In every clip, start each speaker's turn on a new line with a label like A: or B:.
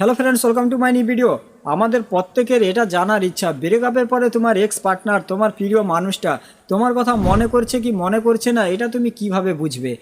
A: Hello friends, welcome to my new video. আমাদের প্রত্যেকের এটা জানার ইচ্ছা, ব্রেকআপের পরে তোমার এক্স পার্টনার, তোমার প্রিয় মানুষটা তোমার কথা মনে করছে কি মনে করছে না, এটা তুমি কিভাবে বুঝবে?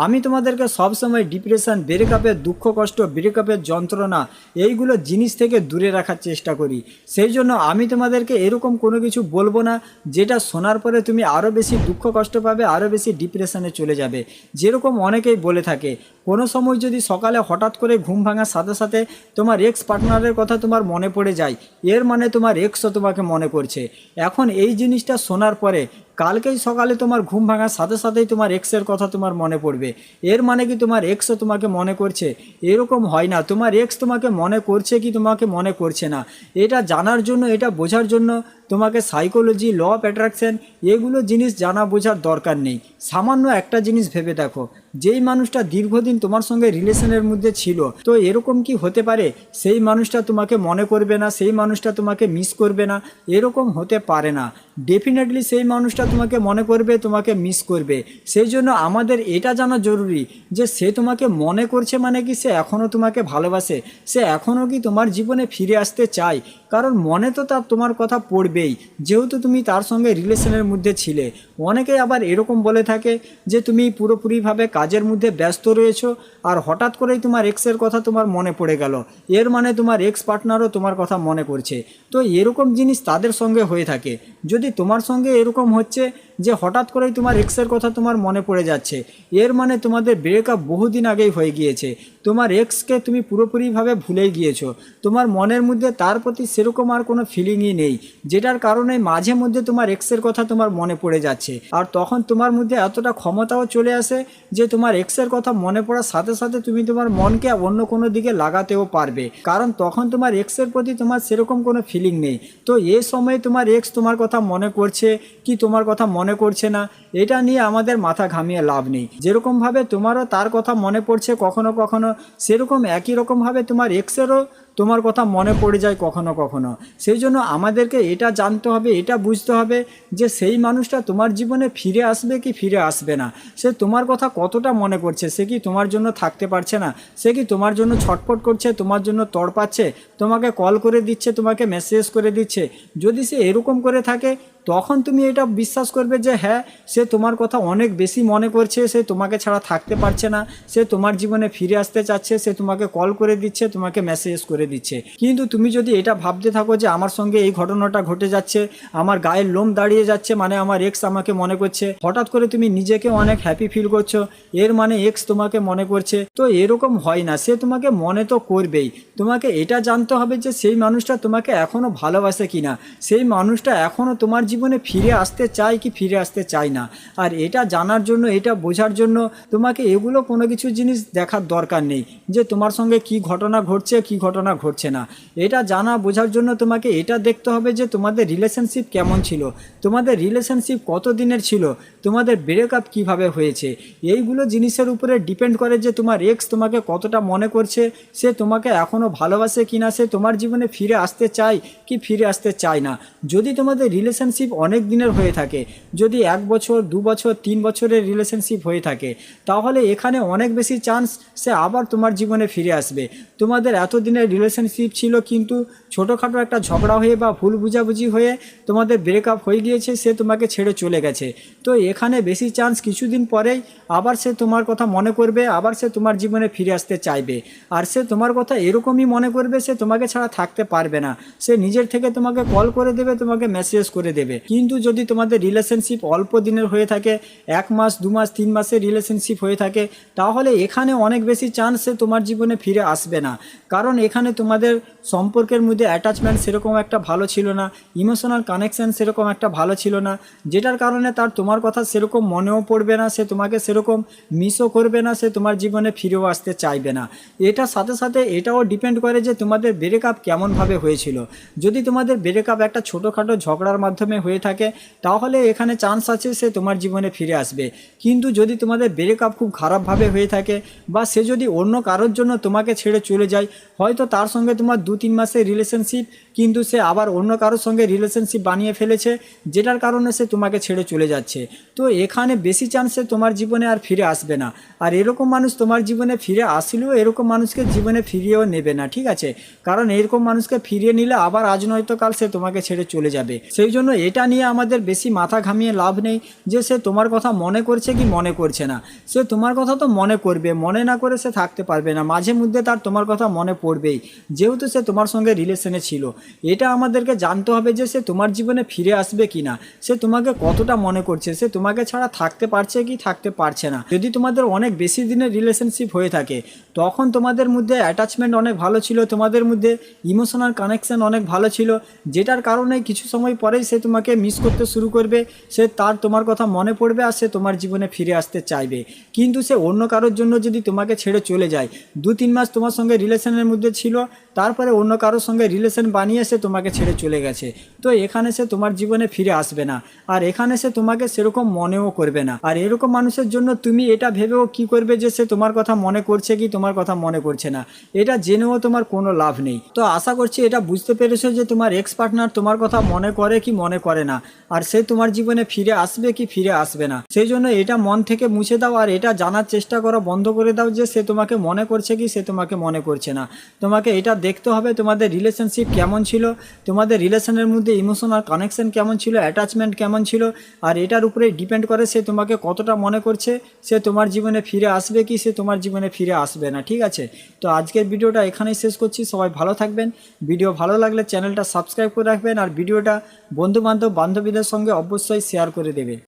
A: আমি তোমাদেরকে সবসময় ডিপ্রেশন, ব্রেকআপের দুঃখ কষ্ট, ব্রেকআপের যন্ত্রণা, এইগুলো জিনিস থেকে দূরে রাখার চেষ্টা করি। সেই জন্য আমি তোমাদেরকে এরকম কোনো কিছু বলবো না যেটা শোনার পরে তুমি আরও বেশি দুঃখ কষ্ট পাবে, আরও বেশি ডিপ্রেশনে চলে যাবে। যেরকম অনেকেই বলে থাকে, কোনো সময় যদি সকালে হঠাৎ করে ঘুম ভাঙার সাথে সাথে তোমার এক্স পার্টনারের কথা তোমার মনে পড়ে যায়, এর মানে তোমার এক্সও তোমাকে মনে করছে। এখন এই জিনিসটা শোনার পরে কালকেই সকালে তোমার ঘুম ভাঙার সাথে সাথেই তোমার এক্সের কথা তোমার মনে পড়বে, এর মানে কি তোমার এক্সও তোমাকে মনে করছে? এরকম হয় না। তোমার এক্স তোমাকে মনে করছে কি তোমাকে মনে করছে না, এটা জানার জন্য, এটা বোঝার জন্য তোমাকে সাইকোলজি, ল অফ অ্যাট্রাকশন, এগুলো জিনিস জানা বোঝার দরকার নেই। সামান্য একটা জিনিস ভেবে দেখো, যেই মানুষটা দীর্ঘদিন তোমার সঙ্গে রিলেশনের মধ্যে ছিল, তো এরকম কি হতে পারে সেই মানুষটা তোমাকে মনে করবে না, সেই মানুষটা তোমাকে মিস করবে না? এরকম হতে পারে না। ডেফিনেটলি সেই মানুষটা তোমাকে মনে করবে, তোমাকে মিস করবে। সেই জন্য আমাদের এটা জানা জরুরি যে সে তোমাকে মনে করছে মানে কি সে এখনও তোমাকে ভালোবাসে, সে এখনও কি তোমার জীবনে ফিরে আসতে চায়। কারণ মনে তো তার তোমার কথা পড়বেই, যেহেতু তুমি তার সঙ্গে রিলেশনের মধ্যে ছিলে। অনেকেই আবার এরকম বলে থাকে যে তুমি পুরোপুরিভাবে কাজের মধ্যে ব্যস্ত রয়েছো আর হঠাৎ করেই তোমার এক্সের কথা তোমার মনে পড়ে গেল, এর মানে তোমার এক্স পার্টনারও তোমার কথা মনে করছে। তো এরকম জিনিস তাদের সঙ্গে হয়ে থাকে। যদি তোমার সঙ্গে এরকম হচ্ছে যে হঠাৎ করেই তোমার এক্সের কথা তোমার মনে পড়ে যাচ্ছে, এর মানে তোমাদের ব্রেকআপ বহুদিন আগেই হয়ে গিয়েছে। তোমার এক্সকে তুমি পুরোপুরিভাবে ভুলেই গিয়েছো, তোমার মনের মধ্যে তার প্রতি সেরকম আর কোনো ফিলিংই নেই, যেটার কারণে মাঝে মধ্যে তোমার এক্সের কথা তোমার মনে পড়ে যাচ্ছে। আর তখন তোমার মধ্যে এতটা ক্ষমতাও চলে আসে যে তোমার এক্সের কথা মনে পড়ার সাথে সাথে তুমি তোমার মনকে অন্য কোনো দিকে লাগাতেও পারবে, কারণ তখন তোমার এক্সের প্রতি তোমার সেরকম কোনো ফিলিং নেই। তো এই সময়ে তোমার এক্স তোমার কথা মনে করছে কি তোমার কথা মনে করছে না, এটা নিয়ে আমাদের মাথা ঘামিয়ে লাভ নেই। যেরকমভাবে তোমারও তার কথা মনে পড়ছে কখনো কখনো, সেরকম একই রকমভাবে তোমার এক্সেরও তোমার কথা মনে পড়ে যায় কখনো কখনো। সেই জন্য আমাদেরকে এটা জানতে হবে, এটা বুঝতে হবে যে সেই মানুষটা তোমার জীবনে ফিরে আসবে কি ফিরে আসবে না, সে তোমার কথা কতটা মনে করছে, সে কি তোমার জন্য থাকতে পারছে না, সে কি তোমার জন্য ছটফট করছে, তোমার জন্য তড়পাচ্ছে, তোমাকে কল করে দিচ্ছে, তোমাকে মেসেজ করে দিচ্ছে। যদি সে এরকম করে থাকে তখন তুমি এটা বিশ্বাস করবে যে হ্যাঁ, সে তোমার কথা অনেক বেশি মনে করছে, সে তোমাকে ছাড়া থাকতে পারছে না, সে তোমার জীবনে ফিরে আসতে চাচ্ছে, সে তোমাকে কল করে দিচ্ছে, তোমাকে মেসেজ করে দিচ্ছে। কিন্তু তুমি যদি এটা ভাবতে থাকো যে আমার সঙ্গে এই ঘটনাটা ঘটে যাচ্ছে, আমার গায়ের লোম দাঁড়িয়ে যাচ্ছে, মানে আমার এক্স আমাকে মনে করছে, হঠাৎ করে তুমি নিজেকে অনেক হ্যাপি ফিল করছো, এর মানে এক্স তোমাকে মনে করছে, তো এরকম হয় না। সে তোমাকে মনে তো করবেই। তোমাকে এটা জানতে হবে যে সেই মানুষটা তোমাকে এখনও ভালোবাসে কিনা, সেই মানুষটা এখনও তোমার জীবনে ফিরে আসতে চায় কি ফিরে আসতে চায় না। আর এটা জানার জন্য, এটা বোঝার জন্য তোমাকে এগুলো কোনো কিছু জিনিস দেখার দরকার নেই যে তোমার সঙ্গে কি ঘটনা ঘটছে কি ঘটনা ঘটছে না। এটা জানা বোঝার জন্য তোমাকে এটা দেখতে হবে যে তোমাদের রিলেশনশিপ কেমন ছিল, তোমাদের রিলেশনশিপ কত দিনের ছিল, তোমাদের ব্রেকআপ কিভাবে হয়েছে। এইগুলো জিনিসের উপরে ডিপেন্ড করে যে তোমার এক্স তোমাকে কতটা মনে করছে, সে তোমাকে এখনও ভালোবাসে কিনা, সে তোমার জীবনে ফিরে আসতে চায় কি ফিরে আসতে চায় না। যদি তোমাদের রিলেশনশিপ অনেক দিনের হয়ে থাকে, যদি 1 বছর 2 বছর 3 বছরের রিলেশনশিপ হয়ে থাকে, তাহলে এখানে অনেক বেশি চান্স সে আবার তোমার জীবনে ফিরে আসবে। তোমাদের এতদিনের রিলেশনশিপ ছিল কিন্তু ছোটোখাটো একটা ঝগড়া হয়ে বা ভুল বুঝাবুঝি হয়ে তোমাদের ব্রেকআপ হয়ে গিয়েছে, সে তোমাকে ছেড়ে চলে গেছে। তো এখানে বেশি চান্স কিছুদিন পরেই আবার সে তোমার কথা মনে করবে, আবার সে তোমার জীবনে ফিরে আসতে চাইবে। আর সে তোমার কথা এরকমই মনে করবে, সে তোমাকে ছাড়া থাকতে পারবে না, সে নিজের থেকে তোমাকে কল করে দেবে, তোমাকে মেসেজ করে দেবে। কিন্তু যদি তোমাদের রিলেশনশিপ অল্প দিনের হয়ে থাকে, 1 মাস 2 মাস 3 মাসের রিলেশনশিপ হয়ে থাকে, তাহলে এখানে অনেক বেশি চান্স সে তোমার জীবনে ফিরে আসবে না। কারণ এখানে তোমাদের সম্পর্কের মধ্যে অ্যাটাচমেন্ট সেরকম একটা ভালো ছিল না, ইমোশনাল কানেকশান সেরকম একটা ভালো ছিল না, যেটার কারণে তার তোমার কথা সেরকম মনেও পড়বে না, সে তোমাকে সেরকম মিসও করবে না, সে তোমার জীবনে ফিরেও আসতে চাইবে না। এটার সাথে সাথে এটাও ডিপেন্ড করে যে তোমাদের ব্রেকআপ কেমনভাবে হয়েছিল। যদি তোমাদের ব্রেকআপ একটা ছোটোখাটো ঝগড়ার মাধ্যমে হয়ে থাকে, তাহলে এখানে চান্স আছে সে তোমার জীবনে ফিরে আসবে। কিন্তু যদি তোমাদের ব্রেকআপ খুব খারাপভাবে হয়ে থাকে, বা সে যদি অন্য কারোর জন্য তোমাকে ছেড়ে চলে যায়, হয়তো তার তার সঙ্গে তোমার 2-3 মাসের রিলেশনশিপ, কিন্তু সে আবার অন্য কারোর সঙ্গে রিলেশনশিপ বানিয়ে ফেলেছে, যেটার কারণে সে তোমাকে ছেড়ে চলে যাচ্ছে। তো এখানে বেশি চান্সে তোমার জীবনে আর ফিরে আসবে না। আর এরকম মানুষ তোমার জীবনে ফিরে আসলেও এরকম মানুষকে জীবনে ফিরিয়েও নেবে না, ঠিক আছে? কারণ এরকম মানুষকে ফিরিয়ে নিলে আবার আজ নয়তো কাল সে তোমাকে ছেড়ে চলে যাবে। সেই জন্য এটা নিয়ে আমাদের বেশি মাথা ঘামিয়ে লাভ নেই যে সে তোমার কথা মনে করছে কি মনে করছে না। সে তোমার কথা তো মনে করবে, মনে না করে সে থাকতে পারবে না, মাঝে মধ্যে তার তোমার কথা মনে পড়বেই, যেহেতু সে তোমার সঙ্গে রিলেশনে ছিল। এটা আমাদেরকে জানতে হবে যে সে তোমার জীবনে ফিরে আসবে কি না, সে তোমাকে কতটা মনে করছে, সে তোমাকে ছাড়া থাকতে পারছে কি থাকতে পারছে না। যদি তোমাদের অনেক বেশি দিনের রিলেশনশিপ হয়ে থাকে, তখন তোমাদের মধ্যে অ্যাটাচমেন্ট অনেক ভালো ছিল, তোমাদের মধ্যে ইমোশনাল কানেকশন অনেক ভালো ছিল, যেটার কারণে কিছু সময় পরেই সে তোমাকে মিস করতে শুরু করবে, সে তার তোমার কথা মনে পড়বে আর সে তোমার জীবনে ফিরে আসতে চাইবে। কিন্তু সে অন্য কারোর জন্য যদি তোমাকে ছেড়ে চলে যায়, 2-3 মাস তোমার সঙ্গে রিলেশনের মধ্যে ছিল, তারপরে অন্য কারোর সঙ্গে রিলেশন বানিয়ে সে তোমাকে ছেড়ে চলে গেছে, তো এখানে সে তোমার জীবনে ফিরে আসবে না, আর এখানে সে তোমাকে সেরকম মনেও করবে না। আর এরকম মানুষের জন্য তুমি এটা ভেবেও কি করবে যে সে তোমার কথা মনে করছে কি তোমার কথা মনে করছে না, এটা জেনেও তোমার কোনো লাভ নেই। তো আশা করছি এটা বুঝতে পেরেছো যে তোমার এক্স পার্টনার তোমার কথা মনে করে কি মনে করে না, আর সে তোমার জীবনে ফিরে আসবে কি ফিরে আসবে না। সেই জন্য এটা মন থেকে মুছে দাও, আর এটা জানার চেষ্টা করা বন্ধ করে দাও যে সে তোমাকে মনে করছে কি সে তোমাকে মনে করছে না। তোমাকে এটা দেখতে হবে তোমাদের রিলেশনশিপ কেমন ছিল, তোমাদের রিলেশনের মধ্যে ইমোশনাল কানেকশন কেমন ছিল, অ্যাটাচমেন্ট কেমন ছিল, আর এটার উপরে ডিপেন্ড করে সে তোমাকে কতটা মনে করছে, সে তোমার জীবনে ফিরে আসবে কি সে তোমার জীবনে ফিরে আসবে না, ঠিক আছে? তো আজকের ভিডিওটা এখানেই শেষ করছি, সবাই ভালো থাকবেন। ভিডিও ভালো লাগলে চ্যানেলটা সাবস্ক্রাইব করে রাখবেন, আর ভিডিওটা বন্ধু বান্ধব বান্ধবীদের সঙ্গে অবশ্যই শেয়ার করে দেবে।